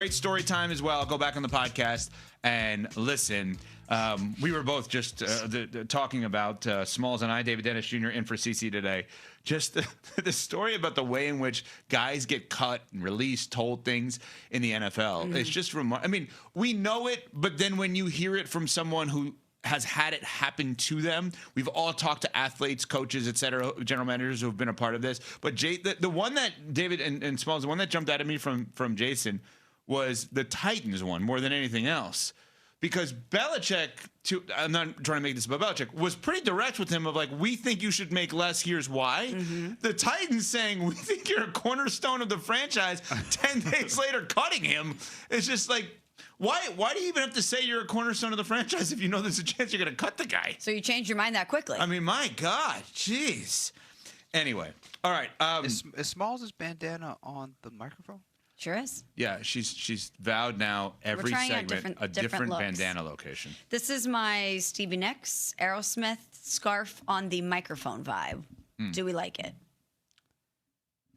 Great story time as well. Go back on the podcast and listen. We were both just talking about Smalls and I, David Dennis Jr. in for CC today. Just the story about the way in which guys get cut and released, told things in the NFL. It's just remarkable. I mean, we know it, but then when you hear it from someone who has had it happen to them. We've all talked to athletes, coaches, et cetera, general managers who have been a part of this. But the one that David and Smalls, the one that jumped out at me from Jason was the Titans one more than anything else. Because Belichick, I'm not trying to make this about Belichick, was pretty direct with him of like, we think you should make less, here's why. The Titans saying, we think you're a cornerstone of the franchise, 10 days later cutting him. It's just like, why do you even have to say you're a cornerstone of the franchise if you know there's a chance you're going to cut the guy? So you change your mind that quickly. I mean, my God, jeez. Anyway, all right. Is Smalls' bandana on the microphone? Sure is. Yeah, she's vowed now every segment a different bandana location. This is my Stevie Nicks Aerosmith scarf on the microphone vibe. Do we like it?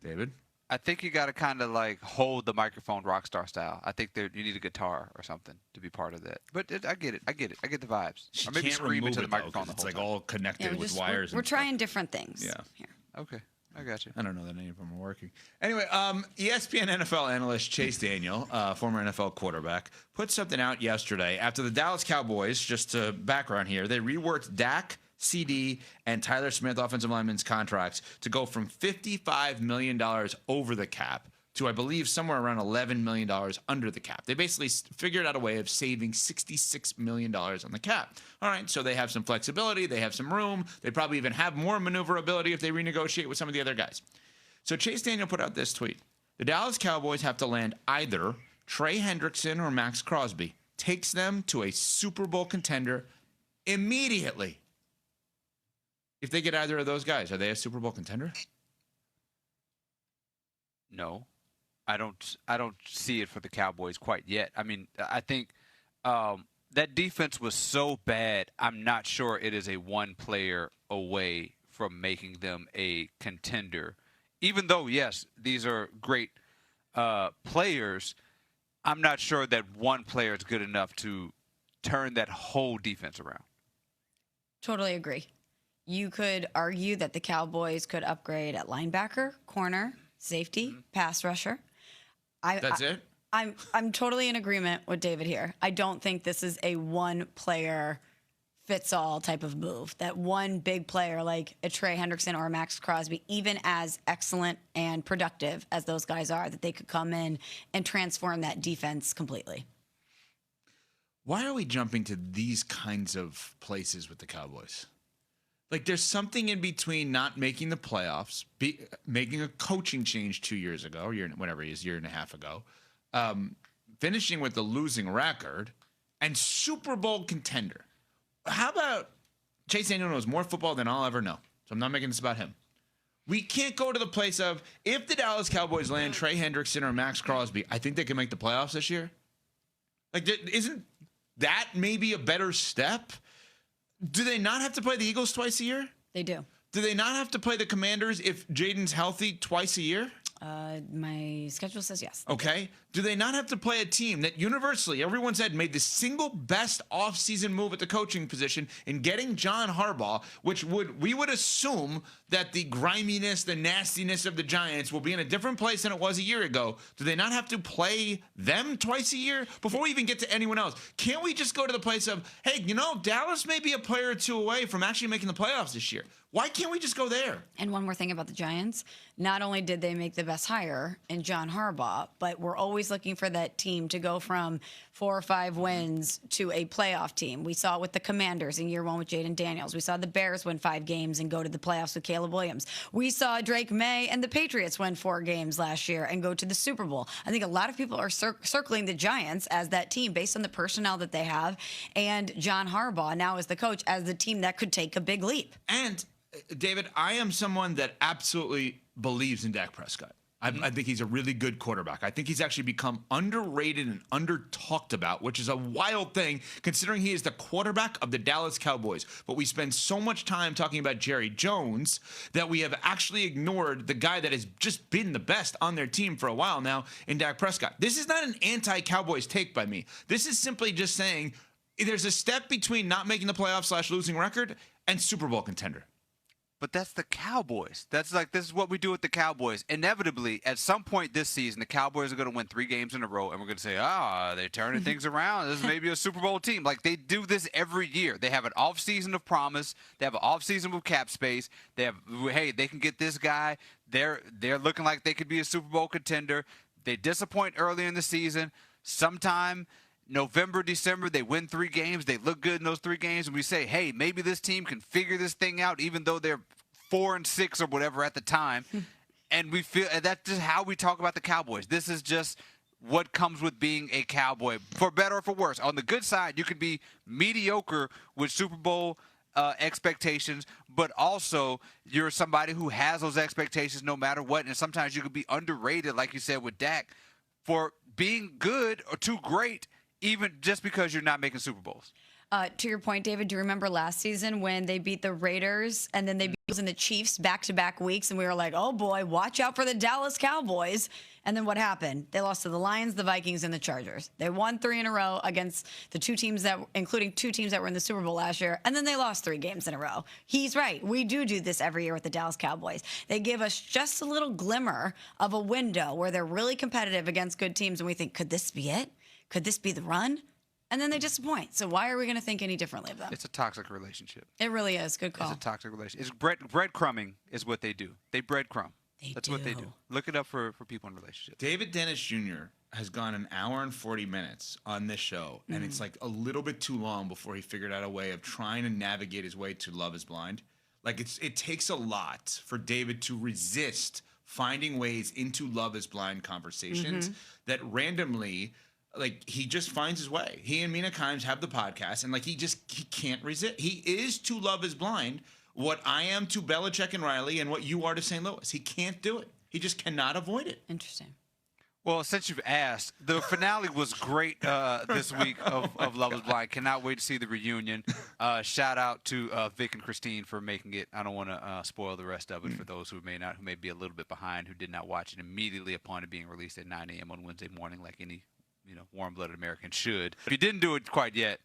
David? I think you got to kind of like hold the microphone rock star style. I think you need a guitar or something to be part of that. But I get it. I get the vibes. She or maybe can't scream into the though, microphone the whole it's like time. all connected with wires. We're trying different things. Yeah. Here. Okay. I got you. I don't know that any of them are working. Anyway, ESPN NFL analyst Chase Daniel, former NFL quarterback, put something out yesterday after the Dallas Cowboys, just to background here, they reworked Dak, CD, and Tyler Smith offensive linemen's contracts to go from $55 million over the cap to, I believe, somewhere around $11 million under the cap. They basically figured out a way of saving $66 million on the cap. All right, so they have some flexibility. They have some room. They probably even have more maneuverability if they renegotiate with some of the other guys. So Chase Daniel put out this tweet. The Dallas Cowboys have to land either Trey Hendrickson or Max Crosby. Takes them to a Super Bowl contender immediately. If they get either of those guys, are they a Super Bowl contender? No. I don't see it for the Cowboys quite yet. I mean, I think that defense was so bad, I'm not sure it is a one player away from making them a contender. Even though, yes, these are great players, I'm not sure that one player is good enough to turn that whole defense around. Totally agree. You could argue that the Cowboys could upgrade at linebacker, corner, safety, pass rusher. That's it? I'm totally in agreement with David here. I don't think this is a one-player fits-all type of move. That one big player like a Trey Hendrickson or a Max Crosby, even as excellent and productive as those guys are, that they could come in and transform that defense completely. Why are we jumping to these kinds of places with the Cowboys? Like, there's something in between not making the playoffs, making a coaching change 2 years ago, whatever it is, year and a half ago, finishing with a losing record, and Super Bowl contender. How about Chase Daniel knows more football than I'll ever know, so I'm not making this about him. We can't go to the place of, if the Dallas Cowboys land Trey Hendrickson or Max Crosby, I think they can make the playoffs this year. Like, isn't that maybe a better step? Do they not have to play the Eagles twice a year? They do. Do they not have to play the Commanders if Jaden's healthy twice a year? My schedule says yes. Okay. Do they not have to play a team that universally, everyone said, made the single best offseason move at the coaching position in getting John Harbaugh, which we would assume that the griminess, the nastiness of the Giants will be in a different place than it was a year ago. Do they not have to play them twice a year before we even get to anyone else? Can't we just go to the place of, hey, Dallas may be a player or two away from actually making the playoffs this year? Why can't we just go there? And one more thing about the Giants. Not only did they make the best hire in John Harbaugh, but we're always looking for that team to go from 4 or 5 wins to a playoff team. We saw it with the Commanders in year 1 with Jaden Daniels. We saw the Bears win 5 games and go to the playoffs with Caleb Williams. We saw Drake May and the Patriots win 4 games last year and go to the Super Bowl. I think a lot of people are circling the Giants as that team based on the personnel that they have, and John Harbaugh now as the coach as the team that could take a big leap. And David, I am someone that absolutely believes in Dak Prescott. I think he's a really good quarterback. I think he's actually become underrated and under-talked about, which is a wild thing considering he is the quarterback of the Dallas Cowboys. But we spend so much time talking about Jerry Jones that we have actually ignored the guy that has just been the best on their team for a while now in Dak Prescott. This is not an anti-Cowboys take by me. This is simply just saying there's a step between not making the playoffs / losing record and Super Bowl contender. But that's the Cowboys. That's like, this is what we do with the Cowboys. Inevitably, at some point this season, the Cowboys are going to win 3 games in a row, and we're going to say, they're turning things around. This is maybe a Super Bowl team. Like, they do this every year. They have an offseason of promise. They have an offseason of cap space. They have, hey, they can get this guy. They're looking like they could be a Super Bowl contender. They disappoint early in the season. Sometime November, December, they win 3 games. They look good in those 3 games, and we say, hey, maybe this team can figure this thing out, even though they're 4-6 or whatever at the time. And we feel, and that's just how we talk about the Cowboys. This is just what comes with being a Cowboy, for better or for worse. On the good side, you can be mediocre with Super Bowl expectations, but also you're somebody who has those expectations no matter what. And sometimes you could be underrated, like you said with Dak, for being good or too great, even just because you're not making Super Bowls. To your point, David, do you remember last season when they beat the Raiders and then they beat the Chiefs back-to-back weeks, and we were like, oh boy, watch out for the Dallas Cowboys. And then what happened? They lost to the Lions, the Vikings, and the Chargers. They won 3 in a row against the 2 teams including 2 teams that were in the Super Bowl last year, and then they lost 3 games in a row. He's right. We do this every year with the Dallas Cowboys. They give us just a little glimmer of a window where they're really competitive against good teams, and we think, could this be it? Could this be the run? And then they disappoint. So why are we going to think any differently of them? It's a toxic relationship. It really is. Good call. It's a toxic relationship. It's breadcrumbing is what they do. They breadcrumb. That's what they do. Look it up for people in relationships. David Dennis Jr. has gone an hour and 40 minutes on this show, and it's like a little bit too long before he figured out a way of trying to navigate his way to Love is Blind. Like, it takes a lot for David to resist finding ways into Love is Blind conversations that randomly, like, he just finds his way. He and Mina Kimes have the podcast, and like he can't resist. He is to Love is Blind what I am to Belichick and Riley and what you are to St. Louis. He can't do it. He just cannot avoid it. Interesting. Well, since you've asked, the finale was great this week of Love is Blind. Cannot wait to see the reunion. Shout out to Vic and Christine for making it. I don't want to spoil the rest of it for those who may be a little bit behind, who did not watch it immediately upon it being released at 9 a.m. on Wednesday morning, like any warm-blooded American should. If you didn't do it quite yet,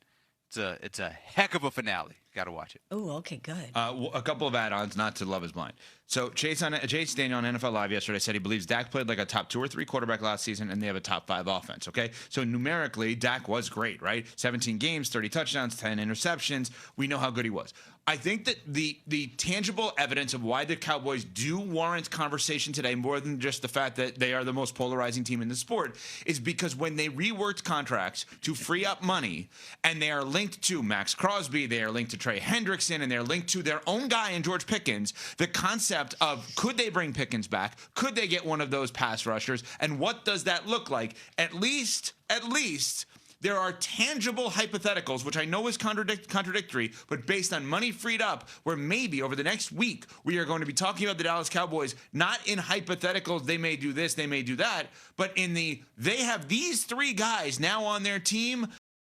it's a heck of a finale. Got to watch it. Oh, okay, good. A couple of add-ons, not to Love is Blind. So Chase Daniel on NFL Live yesterday said he believes Dak played like a top 2 or 3 quarterback last season, and they have a top 5 offense, okay? So numerically, Dak was great, right? 17 games, 30 touchdowns, 10 interceptions. We know how good he was. I think that the tangible evidence of why the Cowboys do warrant conversation today, more than just the fact that they are the most polarizing team in the sport, is because when they reworked contracts to free up money, and they are linked to Max Crosby, they are linked to Trey Hendrickson, and they're linked to their own guy in George Pickens, the concept of could they bring Pickens back? Could they get one of those pass rushers? And what does that look like? At least there are tangible hypotheticals, which I know is contradictory, but based on money freed up, where maybe over the next week we are going to be talking about the Dallas Cowboys, not in hypotheticals, they may do this, they may do that, but in they have these 3 guys now on their team